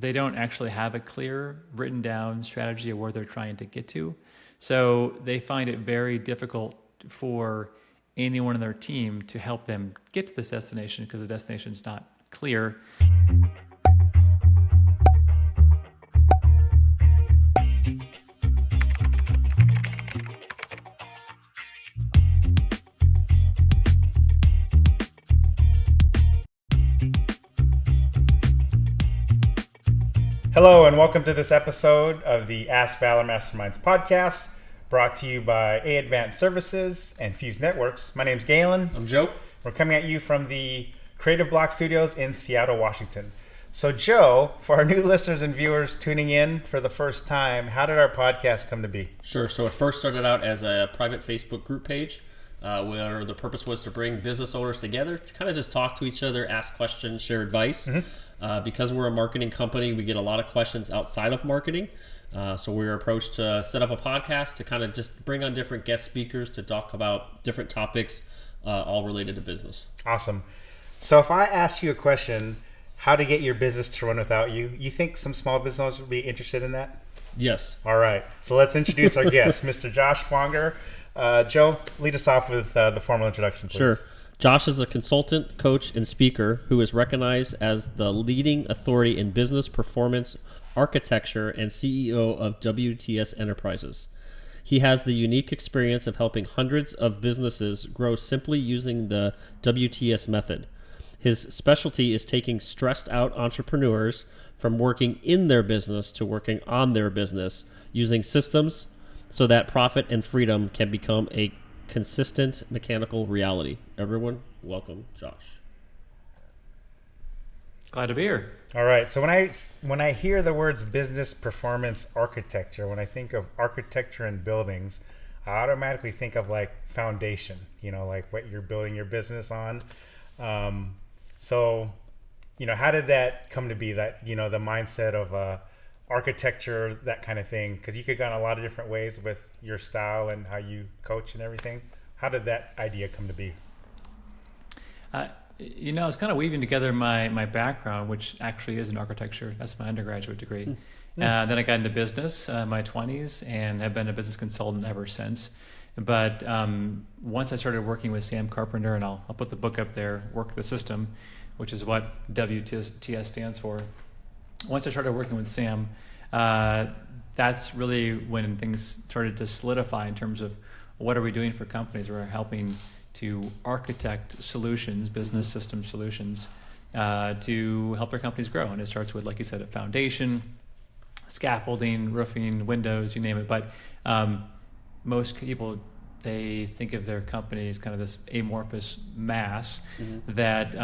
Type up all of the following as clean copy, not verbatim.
They don't actually have a clear written down strategy of where they're trying to get to. So they find it very difficult for anyone in their team to help them get to this destination because the destination is not clear. Hello and welcome to this episode of the Ask Valor Masterminds podcast, brought to you by A Advanced Services and Fuse Networks. My name's Galen. I'm Joe. We're coming at you from the Creative Block Studios in Seattle, Washington. So Joe, for our new listeners and viewers tuning in for the first time, how did our podcast come to be? Sure. So it first started out as a private Facebook group page where the purpose was to bring business owners together to kind of just talk to each other, ask questions, share advice. Because we're a marketing company, we get a lot of questions outside of marketing. So we were approached to set up a podcast to kind of just bring on different guest speakers to talk about different topics, all related to business. Awesome. So if I asked you a question, how to get your business to run without you, you think some small business owners would be interested in that? Yes. All right. So let's introduce our guest, Mr. Josh Fonger. Joe, lead us off with the formal introduction, please. Sure. Josh is a consultant, coach, and speaker who is recognized as the leading authority in business performance architecture and CEO of WTS Enterprises. He has the unique experience of helping hundreds of businesses grow simply using the WTS method. His specialty is taking stressed out entrepreneurs from working in their business to working on their business using systems so that profit and freedom can become a consistent mechanical reality. Everyone, welcome Josh. Glad to be here. All right. So when I hear the words business performance architecture, when I think of architecture and buildings, I automatically think of like foundation, like what you're building your business on. So, how did that come to be, that, the mindset of architecture, that kind of thing? Because you could go in a lot of different ways with your style and how you coach and everything. How did that idea come to be? I was kind of weaving together my background, which actually is in architecture. That's my undergraduate degree. Then I got into business in my 20s and have been a business consultant ever since. But once I started working with Sam Carpenter, and I'll put the book up there, Work the System, which is what WTS stands for. Once I started working with Sam, that's really when things started to solidify in terms of what are we doing for companies. We're helping to architect solutions, business system solutions, to help their companies grow. And it starts with, like you said, a foundation, scaffolding, roofing, windows, you name it. But most people, they think of their company as kind of this amorphous mass that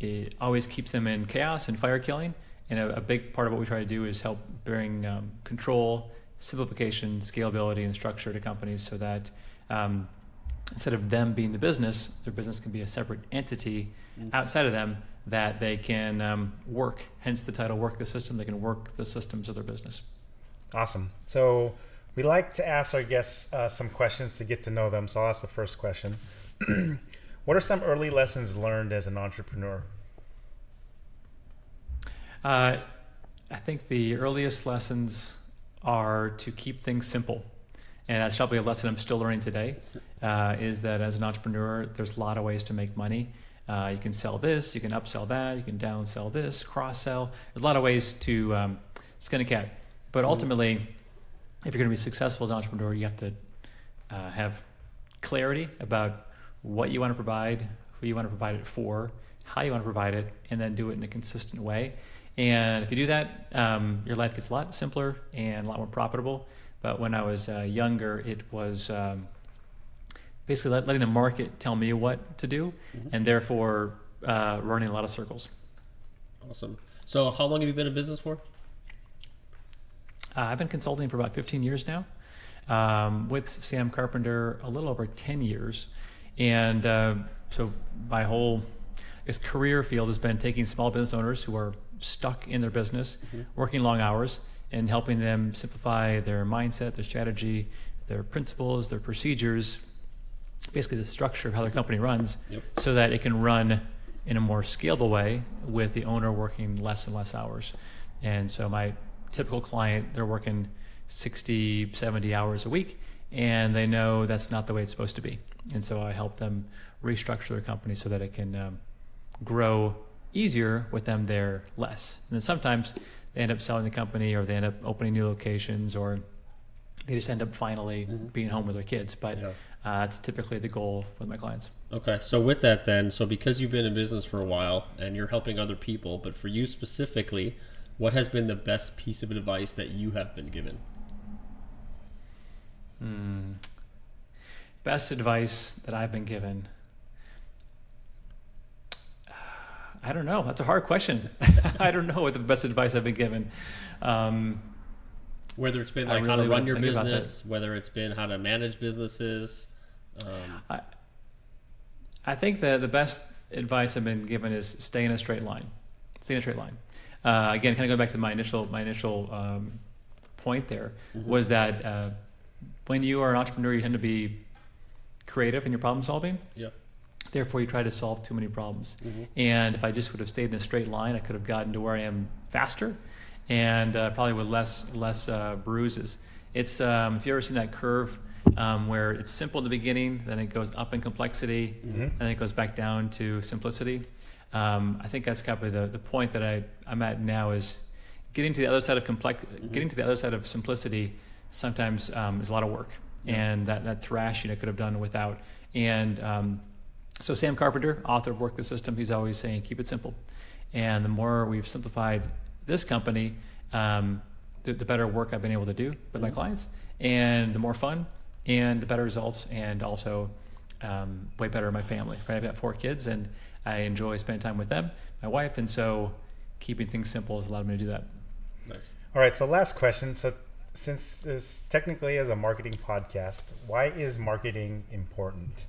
it always keeps them in chaos and fire killing. And a big part of what we try to do is help bring control, simplification, scalability, and structure to companies so that instead of them being the business, their business can be a separate entity outside of them that they can work, hence the title, Work the System. They can work the systems of their business. Awesome. So we like to ask our guests some questions to get to know them. So I'll ask the first question. What are some early lessons learned as an entrepreneur? I think the earliest lessons are to keep things simple. And that's probably a lesson I'm still learning today, is that as an entrepreneur, there's a lot of ways to make money. You can sell this, you can upsell that, you can downsell this, cross-sell. There's a lot of ways to skin a cat. But ultimately, if you're going to be successful as an entrepreneur, you have to have clarity about what you want to provide, who you want to provide it for, how you want to provide it, and then do it in a consistent way. And if you do that, your life gets a lot simpler and a lot more profitable. But when I was younger, it was basically letting the market tell me what to do, and therefore running a lot of circles. Awesome. So how long have you been in business for? I've been consulting for about 15 years now, with Sam Carpenter a little over 10 years. And so my whole career field has been taking small business owners who are stuck in their business, working long hours, and helping them simplify their mindset, their strategy, their principles, their procedures, basically the structure of how their company runs, so that it can run in a more scalable way with the owner working less and less hours. And so my typical client, they're working 60, 70 hours a week, and they know that's not the way it's supposed to be. And so I help them restructure their company so that it can grow easier with them there less. And then sometimes they end up selling the company, or they end up opening new locations, or they just end up finally being home with their kids. But it's typically the goal with my clients. Okay, so with that then, so because you've been in business for a while and you're helping other people, but for you specifically, what has been the best piece of advice that you have been given? Best advice that I've been given. I don't know. That's a hard question. I don't know what the best advice I've been given. Whether it's been I like how really to run wouldn't your think about business, whether it's been how to manage businesses. I think that the best advice I've been given is stay in a straight line. Stay in a straight line. Again, kind of going back to my initial point there, was that when you are an entrepreneur, you tend to be creative in your problem solving. Yeah. Therefore, you try to solve too many problems. And if I just would have stayed in a straight line, I could have gotten to where I am faster, and probably with less bruises. It's if you ever seen that curve where it's simple in the beginning, then it goes up in complexity, and then it goes back down to simplicity. I think that's kind of the point that I'm at now, is getting to the other side of getting to the other side of simplicity. Sometimes is a lot of work, and that thrashing I could have done without. And so Sam Carpenter, author of Work the System, he's always saying keep it simple. And the more we've simplified this company, the better work I've been able to do with my clients, and the more fun, and the better results, and also way better in my family. Right? I've got 4 kids, and I enjoy spending time with them, my wife, and so keeping things simple has allowed me to do that. Nice. All right, so last question. So since this technically is a marketing podcast, why is marketing important?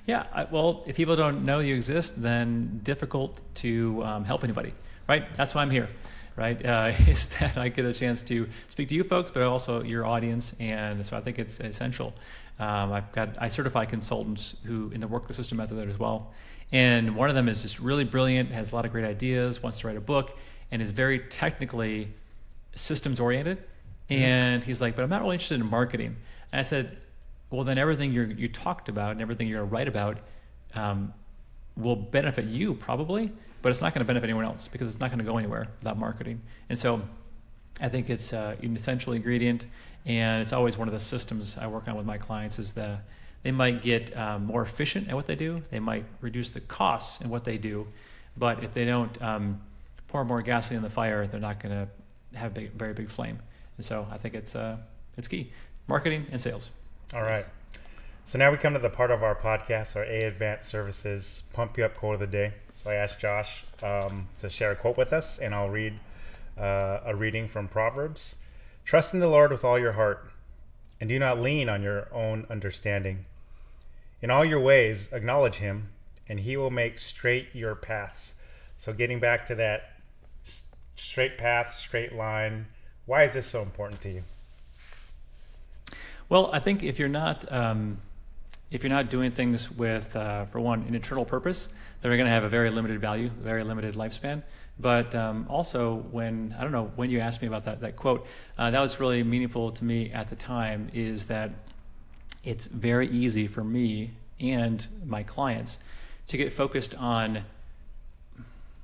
Yeah, well, if people don't know you exist, then difficult to help anybody, right? That's why I'm here, right? Is that I get a chance to speak to you folks, but also your audience, and so I think it's essential. I certify consultants who in the Work the System method as well, and one of them is just really brilliant, has a lot of great ideas, wants to write a book, and is very technically systems oriented. And he's like, but I'm not really interested in marketing. And I said, well, then everything you talked about and everything you're going to write about will benefit you probably, but it's not going to benefit anyone else, because it's not going to go anywhere without marketing. And so I think it's an essential ingredient, and it's always one of the systems I work on with my clients, is they might get more efficient at what they do. They might reduce the costs in what they do, but if they don't pour more gasoline in the fire, they're not going to have a very big flame. And so I think it's key. Marketing and sales. All right. So now we come to the part of our podcast, our A Advanced Services Pump You Up Quote of the Day. So I asked Josh to share a quote with us, and I'll read a reading from Proverbs. Trust in the Lord with all your heart, and do not lean on your own understanding. In all your ways, acknowledge him, and he will make straight your paths. So getting back to that straight path, straight line, why is this so important to you? Well, I think if you're not doing things with, for one, an internal purpose, they're going to have a very limited value, a very limited lifespan. But also, when you asked me about that quote, that was really meaningful to me at the time, is that it's very easy for me and my clients to get focused on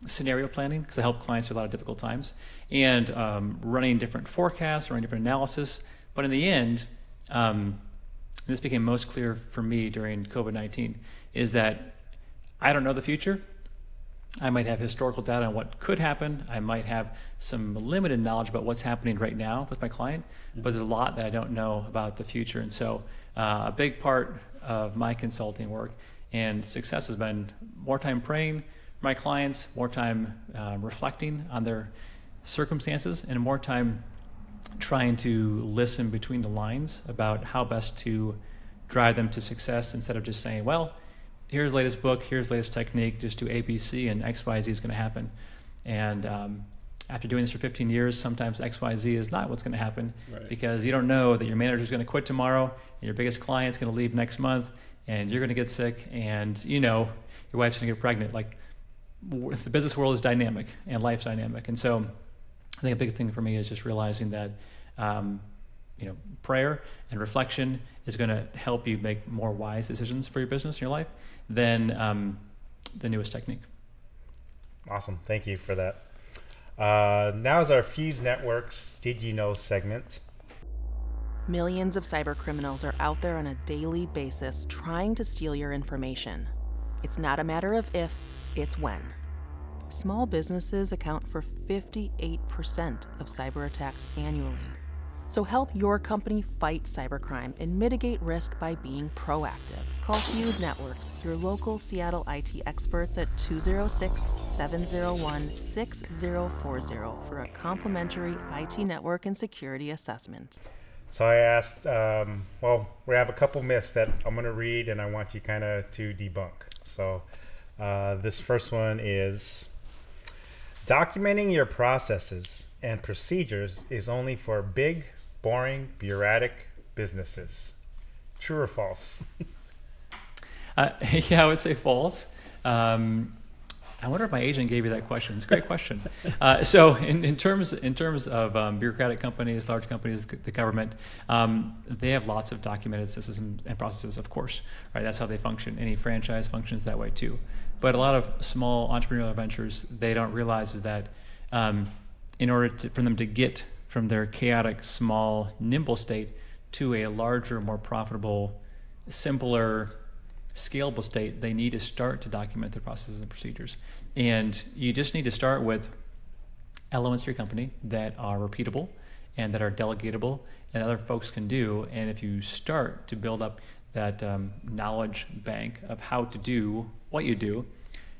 scenario planning, because I help clients through a lot of difficult times, and running different forecasts, running different analysis. But in the end, and this became most clear for me during COVID-19, is that I don't know the future. I might have historical data on what could happen. I might have some limited knowledge about what's happening right now with my client, but there's a lot that I don't know about the future. And so a big part of my consulting work and success has been more time praying for my clients, more time reflecting on their circumstances, and more time trying to listen between the lines about how best to drive them to success, instead of just saying, well, here's the latest book, here's the latest technique, just do ABC and XYZ is going to happen. And after doing this for 15 years, sometimes XYZ is not what's going to happen, Right. because you don't know that your manager's going to quit tomorrow, and your biggest client's going to leave next month, and you're going to get sick, and your wife's going to get pregnant. Like, the business world is dynamic and life's dynamic. And so I think a big thing for me is just realizing that, prayer and reflection is going to help you make more wise decisions for your business and your life than the newest technique. Awesome. Thank you for that. Now is our Fuse Network's Did You Know segment. Millions of cybercriminals are out there on a daily basis trying to steal your information. It's not a matter of if, it's when. Small businesses account for 58% of cyber attacks annually. So help your company fight cybercrime and mitigate risk by being proactive. Call Fuse Networks, your local Seattle IT experts at 206-701-6040 for a complimentary IT network and security assessment. So I asked, we have a couple myths that I'm going to read and I want you kind of to debunk. So this first one is, documenting your processes and procedures is only for big, boring, bureaucratic businesses. True or false? Yeah, I would say false. I wonder if my agent gave you that question. It's a great question. So in terms of bureaucratic companies, large companies, the government, they have lots of documented systems and processes, of course, right? That's how they function. Any franchise functions that way too. But a lot of small entrepreneurial ventures, they don't realize is that in order for them to get from their chaotic, small, nimble state to a larger, more profitable, simpler, scalable state, they need to start to document their processes and procedures. And you just need to start with elements to your company that are repeatable and that are delegatable and other folks can do. And if you start to build up that knowledge bank of how to do what you do,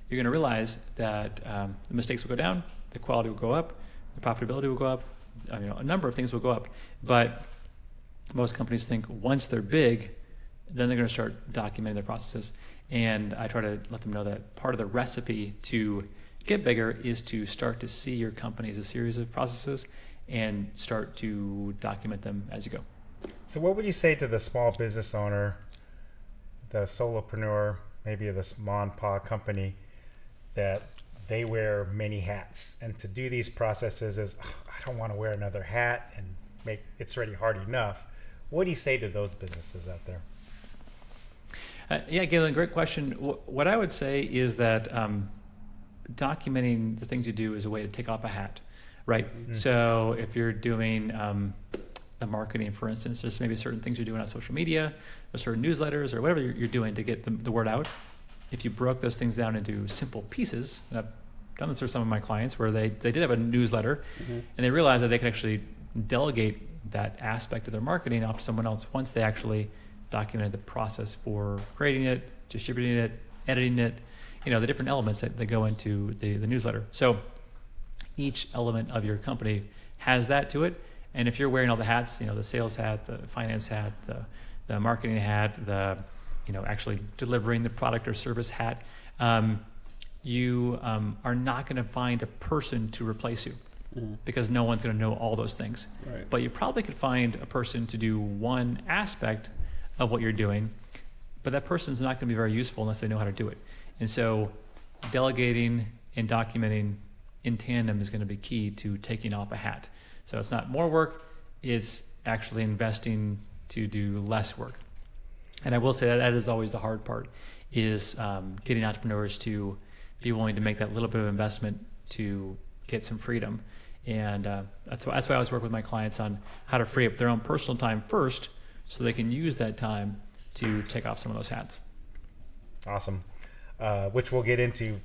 you're going to realize that the mistakes will go down, the quality will go up, the profitability will go up, a number of things will go up. But most companies think once they're big, then they're going to start documenting their processes. And I try to let them know that part of the recipe to get bigger is to start to see your company as a series of processes and start to document them as you go. So what would you say to the small business owner, the solopreneur, maybe the mom and pop company, that they wear many hats, and to do these processes is, I don't want to wear another hat and make it's already hard enough. What do you say to those businesses out there? Yeah, Galen, great question. What I would say is that documenting the things you do is a way to take off a hat, right? Mm-hmm. So if you're doing the marketing, for instance, there's maybe certain things you're doing on social media, or certain newsletters, or whatever you're doing to get the word out. If you broke those things down into simple pieces, and I've done this for some of my clients where they did have a newsletter, mm-hmm. and they realized that they could actually delegate that aspect of their marketing off to someone else once they actually documented the process for creating it, distributing it, editing it, the different elements that go into the newsletter. So each element of your company has that to it. And if you're wearing all the hats, the sales hat, the finance hat, the marketing hat, the actually delivering the product or service hat, you are not going to find a person to replace you. Mm-hmm. Because no one's going to know all those things. Right. But you probably could find a person to do one aspect of what you're doing, but that person's not going to be very useful unless they know how to do it. And so delegating and documenting in tandem is going to be key to taking off a hat. So it's not more work, it's actually investing to do less work. And I will say that is always the hard part, is getting entrepreneurs to be willing to make that little bit of investment to get some freedom. And that's why I always work with my clients on how to free up their own personal time first, so they can use that time to take off some of those hats. Awesome. Which we'll get into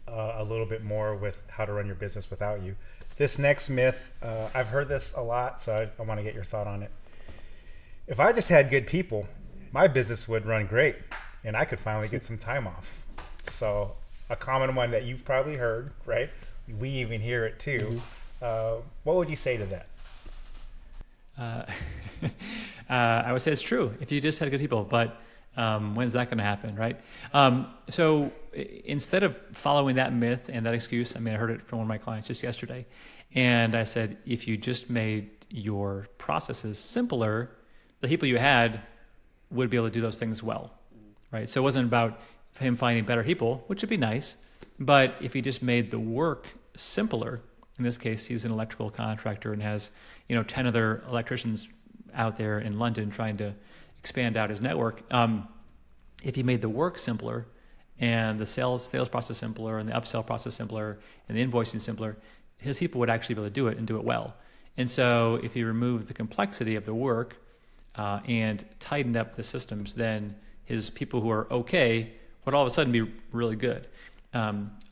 a little bit more with how to run your business without you. This next myth, I've heard this a lot, so I want to get your thought on it. If I just had good people, my business would run great and I could finally get some time off. So a common one that you've probably heard, right? We even hear it too. Mm-hmm. What would you say to that? I would say it's true if you just had good people, but when's that going to happen, right? So instead of following that myth and that excuse, I heard it from one of my clients just yesterday, and I said, if you just made your processes simpler, the people you had would be able to do those things well, right? So it wasn't about him finding better people, which would be nice, But if he just made the work simpler, in this case, he's an electrical contractor and has, 10 other electricians out there in London trying to expand out his network. If he made the work simpler and the sales process simpler and the upsell process simpler and the invoicing simpler, his people would actually be able to do it and do it well. And so if he removed the complexity of the work and tightened up the systems, then his people who are okay would all of a sudden be really good.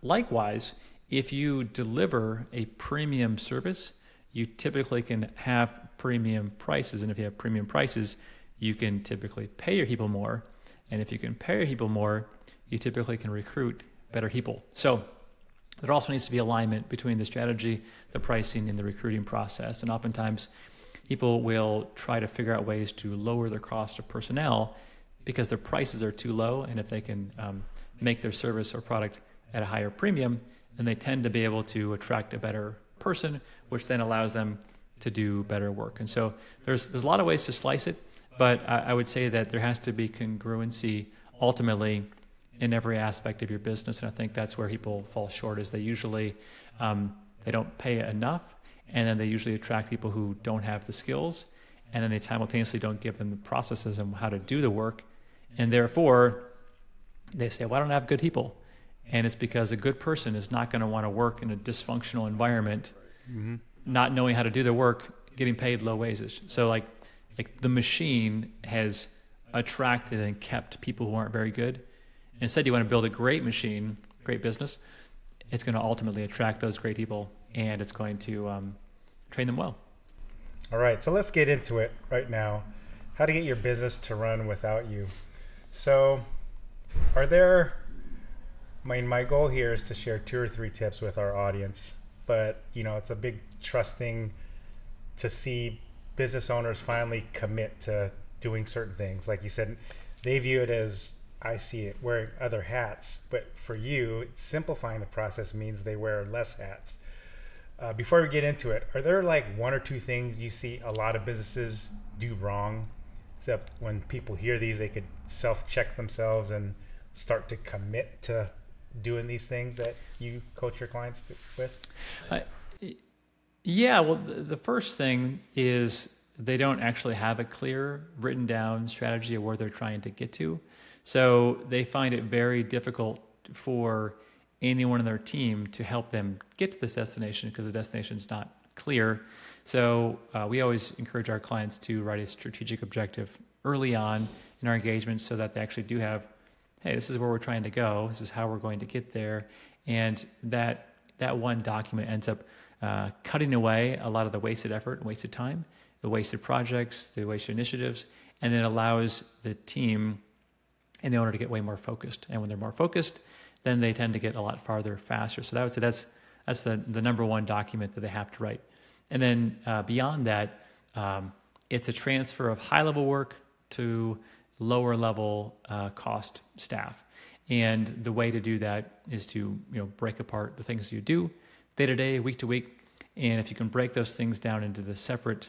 Likewise, if you deliver a premium service, you typically can have premium prices. And if you have premium prices, you can typically pay your people more. And if you can pay your people more, you typically can recruit better people. So there also needs to be alignment between the strategy, the pricing, and the recruiting process. And oftentimes, people will try to figure out ways to lower their cost of personnel because their prices are too low. And if they can make their service or product at a higher premium, then they tend to be able to attract a better person, which then allows them to do better work. And so there's a lot of ways to slice it, but I would say that there has to be congruency ultimately in every aspect of your business. And I think that's where people fall short, is they usually they don't pay enough, and then they usually attract people who don't have the skills, and then they simultaneously don't give them the processes on how to do the work. And therefore, they say, well, I don't have good people. And it's because a good person is not going to want to work in a dysfunctional environment, not knowing how to do their work, getting paid low wages. So like the machine has attracted and kept people who aren't very good. Instead, you want to build a great machine, great business. It's going to ultimately attract those great people, and it's going to train them well. All right, so let's get into it right now. How to get your business to run without you. So are there, my goal here is to share 2 or 3 tips with our audience, but it's a big trust thing to see business owners finally commit to doing certain things. Like you said, they view it as, I see it, wearing other hats, but for you, simplifying the process means they wear less hats. Before we get into it, are there like 1 or 2 things you see a lot of businesses do wrong, except when people hear these, they could self-check themselves and start to commit to doing these things that you coach your clients with? Yeah, well, the first thing is they don't actually have a clear written down strategy of where they're trying to get to. So they find it very difficult for anyone in their team to help them get to this destination because the destination is not clear. So we always encourage our clients to write a strategic objective early on in our engagement so that they actually do have, hey, this is where we're trying to go. This is how we're going to get there. And that one document ends up cutting away a lot of the wasted effort and wasted time, the wasted projects, the wasted initiatives, and then allows the team and the owner to get way more focused. And when they're more focused, then they tend to get a lot farther faster. So I would say that's the number one document that they have to write. And then beyond that, it's a transfer of high-level work to lower-level cost staff. And the way to do that is to break apart the things you do day to day, week to week. And if you can break those things down into the separate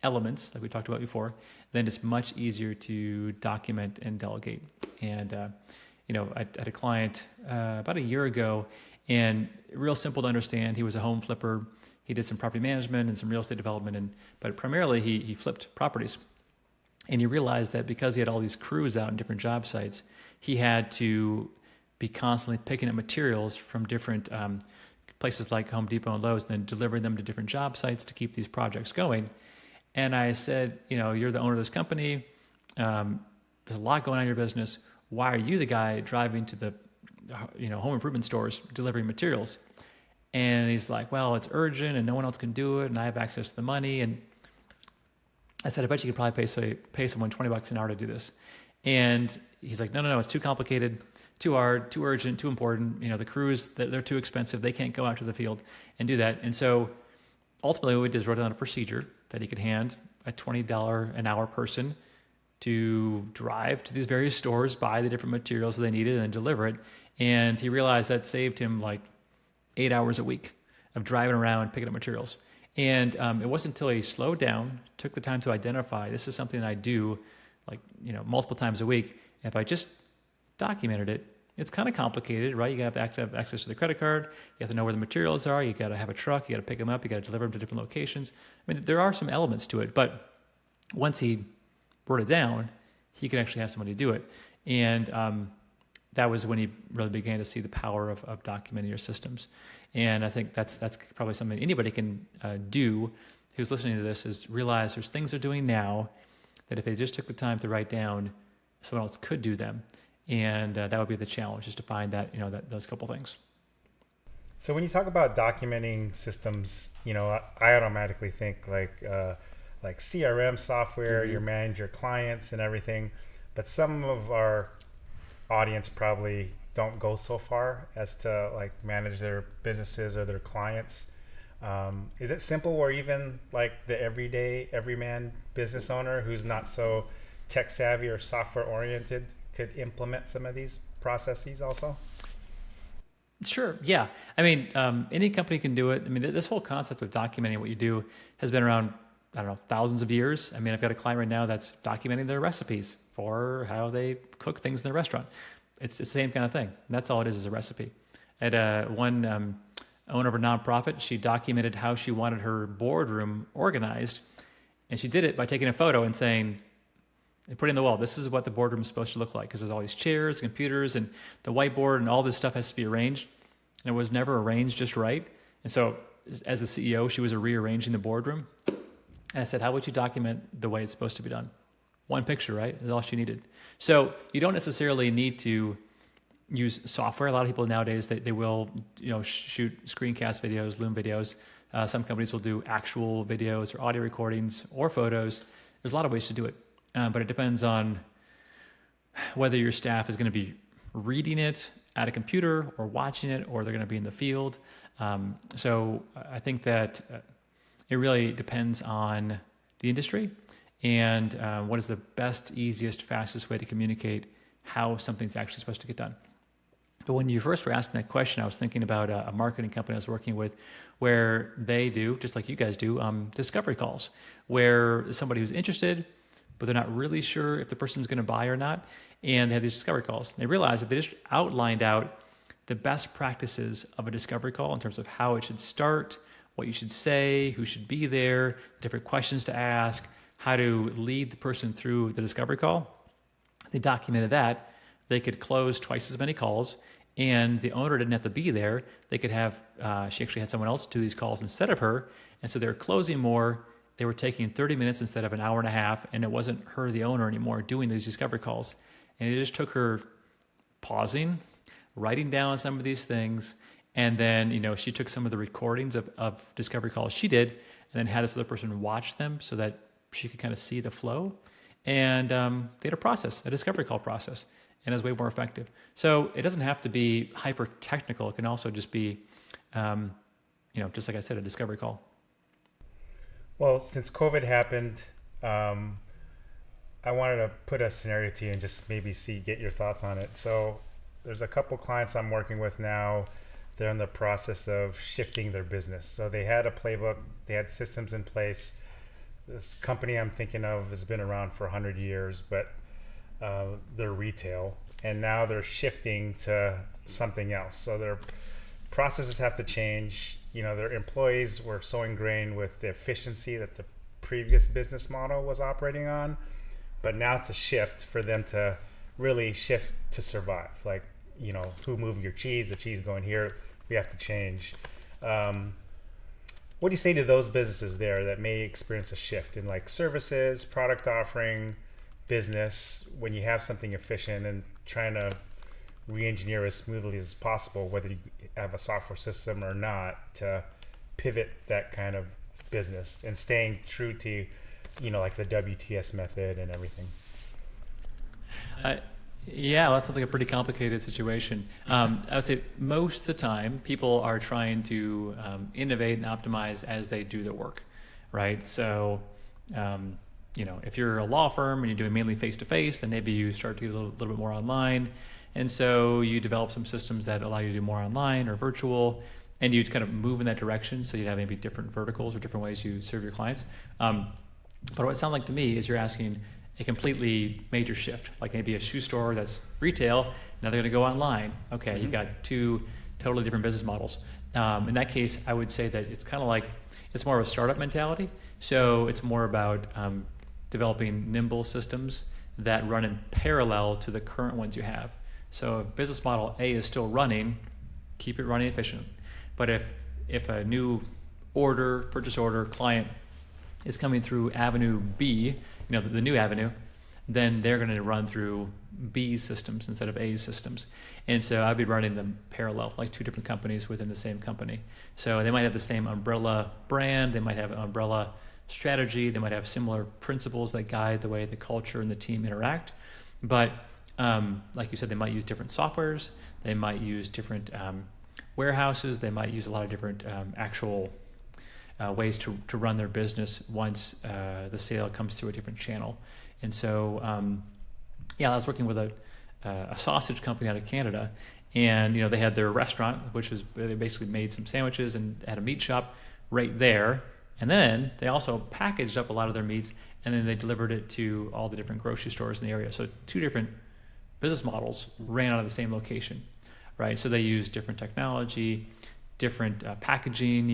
elements like we talked about before, then it's much easier to document and delegate. And I had a client about a year ago, and real simple to understand. He was a home flipper. He did some property management and some real estate development, but primarily he flipped properties. And he realized that because he had all these crews out in different job sites, he had to be constantly picking up materials from different places like Home Depot and Lowe's, and then delivering them to different job sites to keep these projects going. And I said, you're the owner of this company. There's a lot going on in your business. Why are you the guy driving to the home improvement stores delivering materials? And he's like, well, it's urgent and no one else can do it, and I have access to the money. And I said, I bet you could probably pay someone $20 an hour to do this. And he's like, no, it's too complicated, too hard, too urgent, too important. The crews, they're too expensive. They can't go out to the field and do that. And so ultimately what we did is wrote down a procedure that he could hand a $20 an hour person to drive to these various stores, buy the different materials that they needed, and then deliver it. And he realized that saved him like 8 hours a week of driving around picking up materials. And it wasn't until he slowed down, took the time to identify, this is something that I do multiple times a week. And if I just documented it it's kind of complicated, right? You got to have access to the credit card. You have to know where the materials are. You got to have a truck. You got to pick them up. You got to deliver them to different locations. I mean, there are some elements to it, but once he wrote it down, he could actually have somebody do it. And that was when he really began to see the power of documenting your systems. And I think that's probably something anybody can do who's listening to this, is realize there's things they're doing now that if they just took the time to write down, someone else could do them. And that would be the challenge, is to find that, those couple things. So when you talk about documenting systems, I automatically think like CRM software, you manage your clients and everything. But some of our audience probably don't go so far as to like manage their businesses or their clients. Is it simple, or even like the everyman business owner who's not so tech savvy or software oriented could implement some of these processes also? Sure. Yeah. I mean, any company can do it. I mean, this whole concept of documenting what you do has been around, I don't know, thousands of years. I mean, I've got a client right now that's documenting their recipes for how they cook things in their restaurant. It's the same kind of thing. And that's all it is a recipe. I had one owner of a nonprofit. She documented how she wanted her boardroom organized. And she did it by taking a photo and saying, and put it in the wall, this is what the boardroom is supposed to look like, because there's all these chairs, computers, and the whiteboard, and all this stuff has to be arranged. And it was never arranged just right. And so as the CEO, she was rearranging the boardroom. And I said, how would you document the way it's supposed to be done? One picture, right? Is all she needed. So you don't necessarily need to use software. A lot of people nowadays, they will shoot screencast videos, Loom videos. Some companies will do actual videos or audio recordings or photos. There's a lot of ways to do it. But it depends on whether your staff is going to be reading it at a computer or watching it, or they're going to be in the field. So I think that it really depends on the industry and what is the best, easiest, fastest way to communicate how something's actually supposed to get done. But when you first were asking that question, I was thinking about a marketing company I was working with, where they do, just like you guys do, discovery calls, where somebody who's interested, but they're not really sure if the person's going to buy or not. And they have these discovery calls. They realize if they just outlined out the best practices of a discovery call in terms of how it should start, what you should say, who should be there, different questions to ask, how to lead the person through the discovery call, they documented that, they could close twice as many calls, and the owner didn't have to be there. They could have, she actually had someone else do these calls instead of her. And so they were closing more. They were taking 30 minutes instead of an hour and a half, and it wasn't her, the owner, anymore doing these discovery calls. And it just took her pausing, writing down some of these things, and then, she took some of the recordings of discovery calls she did, and then had this other person watch them so that she could kind of see the flow. And they had a discovery call process, and it was way more effective. So it doesn't have to be hyper technical. It can also just be, just like I said, a discovery call. Well, since COVID happened, I wanted to put a scenario to you and just maybe get your thoughts on it. So there's a couple clients I'm working with now. They're in the process of shifting their business. So they had a playbook, they had systems in place. This company I'm thinking of has been around for 100 years, but they're retail, and now they're shifting to something else. So their processes have to change. Their employees were so ingrained with the efficiency that the previous business model was operating on, but now it's a shift for them to really shift to survive. Like, who moved your cheese? The cheese going here. We have to change. What do you say to those businesses there that may experience a shift in like services, product offering, business, when you have something efficient and trying to re-engineer as smoothly as possible, whether you have a software system or not, to pivot that kind of business and staying true to, like the WTS method and everything? Yeah, well, that sounds like a pretty complicated situation. I would say most of the time people are trying to innovate and optimize as they do their work, right? So, if you're a law firm and you're doing mainly face-to-face, then maybe you start to do a little bit more online. And so you develop some systems that allow you to do more online or virtual, and you kind of move in that direction. So you'd have maybe different verticals or different ways you serve your clients. But what it sounds like to me is you're asking, a completely major shift, like maybe a shoe store that's retail, now they're going to go online. Okay, you've got two totally different business models. In that case, I would say that it's kind of like, it's more of a startup mentality. So it's more about developing nimble systems that run in parallel to the current ones you have. So if business model A is still running, keep it running efficient. But if a new purchase order client is coming through avenue B, the new avenue, then they're going to run through B's systems instead of A's systems. And so I'd be running them parallel, like two different companies within the same company. So they might have the same umbrella brand, they might have an umbrella strategy, they might have similar principles that guide the way the culture and the team interact. But like you said, they might use different softwares, they might use different warehouses, they might use a lot of different actual ways to run their business once the sale comes through a different channel. And so, I was working with a sausage company out of Canada, and they had their restaurant, which was, they basically made some sandwiches and had a meat shop right there. And then they also packaged up a lot of their meats, and then they delivered it to all the different grocery stores in the area. So two different business models ran out of the same location, right? So they used different technology, different packaging,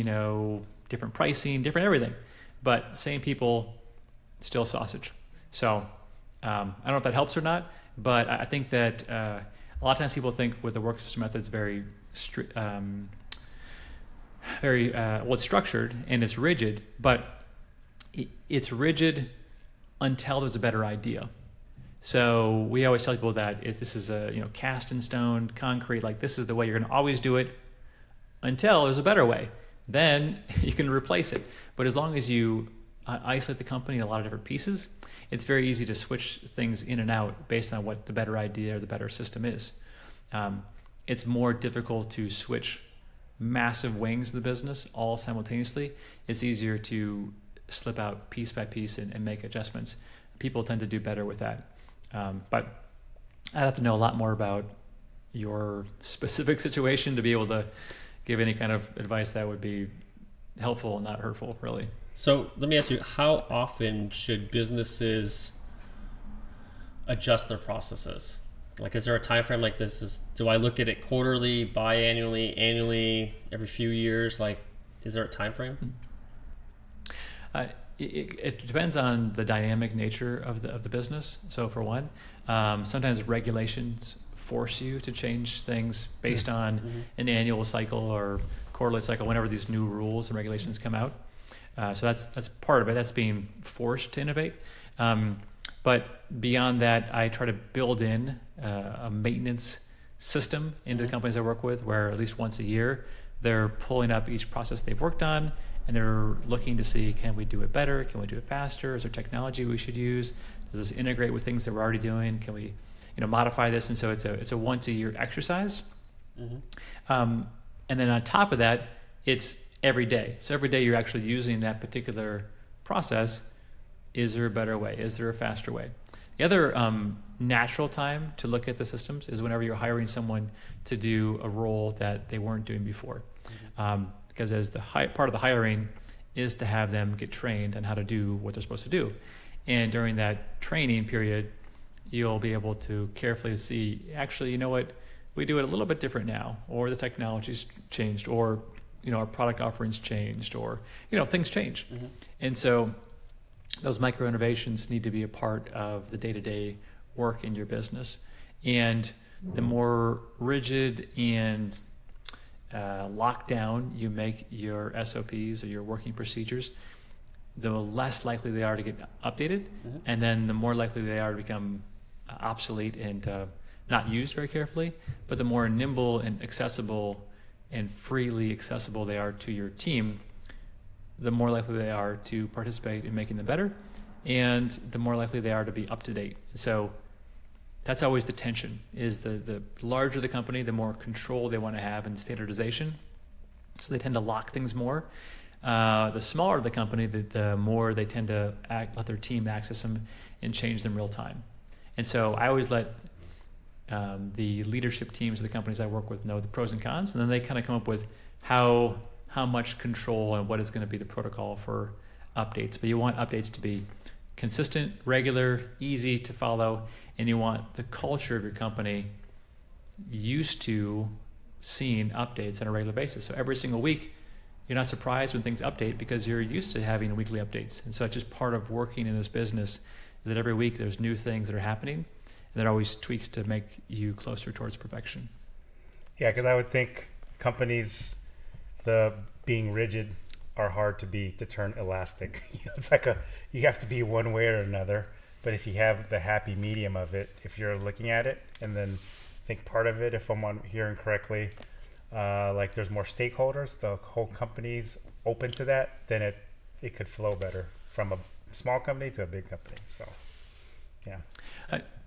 different pricing, different everything, but same people, still sausage. So I don't know if that helps or not, but I think that a lot of times people think with the work system method, it's very it's structured and it's rigid, but it's rigid until there's a better idea. So we always tell people that if this is a cast in stone concrete, like this is the way you're going to always do it until there's a better way. Then you can replace it. But as long as you isolate the company in a lot of different pieces, it's very easy to switch things in and out based on what the better idea or the better system is. It's more difficult to switch massive wings of the business all simultaneously. It's easier to slip out piece by piece and make adjustments. People tend to do better with that. But I'd have to know a lot more about your specific situation to be able to give any kind of advice that would be helpful and not hurtful, really. So let me ask you, how often should businesses adjust their processes? Like, is there a time frame like this? Do I look at it quarterly, biannually, annually, every few years? Like, is there a time frame? It depends on the dynamic nature of the business. So for one, sometimes regulations force you to change things based on an annual cycle or quarterly cycle, whenever these new rules and regulations come out. So that's part of it. That's being forced to innovate. But beyond that, I try to build in a maintenance system into the companies I work with, where at least once a year, they're pulling up each process they've worked on, and they're looking to see, can we do it better? Can we do it faster? Is there technology we should use? Does this integrate with things that we're already doing? Can we modify this? And so it's a once a year exercise. And then on top of that, it's every day. So every day you're actually using that particular process. Is there a better way? Is there a faster way? The other natural time to look at the systems is whenever you're hiring someone to do a role that they weren't doing before. Because as part of the hiring is to have them get trained on how to do what they're supposed to do. And during that training period, you'll be able to carefully see, actually, you know what, we do it a little bit different now, or the technology's changed, or our product offerings changed, or things change. And so those micro innovations need to be a part of the day-to-day work in your business. And the more rigid and locked down you make your SOPs or your working procedures, the less likely they are to get updated, and then the more likely they are to become obsolete and not used very carefully. But the more nimble and accessible and freely accessible they are to your team, the more likely they are to participate in making them better, and the more likely they are to be up to date. So that's always the tension, is the larger the company, the more control they want to have in standardization. So they tend to lock things more. The smaller the company, the more they tend to let their team access them and change them real time. And so I always let the leadership teams of the companies I work with know the pros and cons, and then they kind of come up with how much control and what is going to be the protocol for updates. But you want updates to be consistent, regular, easy to follow, and you want the culture of your company used to seeing updates on a regular basis. So every single week, you're not surprised when things update because you're used to having weekly updates. And so it's just part of working in this business is that every week there's new things that are happening, and there are always tweaks to make you closer towards perfection. Yeah, because I would think companies, the being rigid are hard to turn elastic. It's like you have to be one way or another. But if you have the happy medium of it, if you're looking at it, and then I think part of it, if I'm hearing correctly, like there's more stakeholders, the whole company's open to that, then it could flow better from a small company to a big company. So, yeah.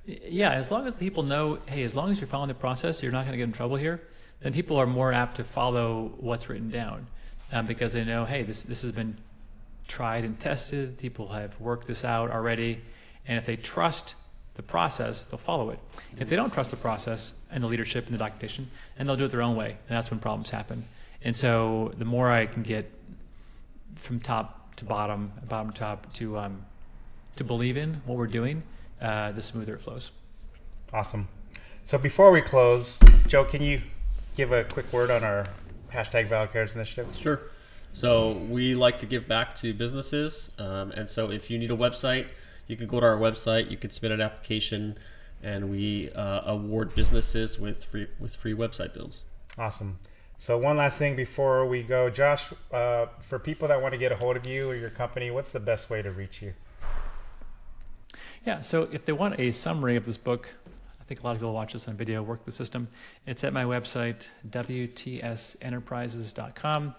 Yeah, as long as the people know, hey, as long as you're following the process, you're not going to get in trouble here, then people are more apt to follow what's written down because they know, hey, this has been tried and tested. People have worked this out already. And if they trust the process, they'll follow it. If they don't trust the process and the leadership and the documentation, then they'll do it their own way. And that's when problems happen. And so the more I can get from top to bottom to top to believe in what we're doing, the smoother it flows. Awesome. So before we close, Joe, can you give a quick word on our #Valor Cares initiative? Sure. So we like to give back to businesses. And so if you need a website, you can go to our website, you can submit an application, and we award businesses with free website builds. Awesome. So one last thing before we go, Josh, for people that want to get a hold of you or your company, what's the best way to reach you? Yeah, so if they want a summary of this book, I think a lot of people watch this on video, Work the System. It's at my website, wtsenterprises.com.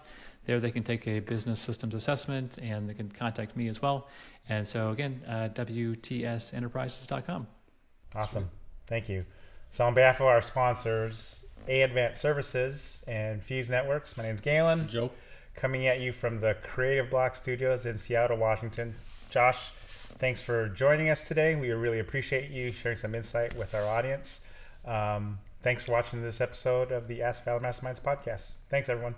There they can take a business systems assessment, and they can contact me as well. And so again, wtsenterprises.com. Awesome. Thank you. So on behalf of our sponsors, Advanced Services and Fuse Networks, my name is Galen. Joe. Coming at you from the Creative Block Studios in Seattle, Washington. Josh, thanks for joining us today. We really appreciate you sharing some insight with our audience. Thanks for watching this episode of the Ask Valor Masterminds podcast. Thanks, everyone.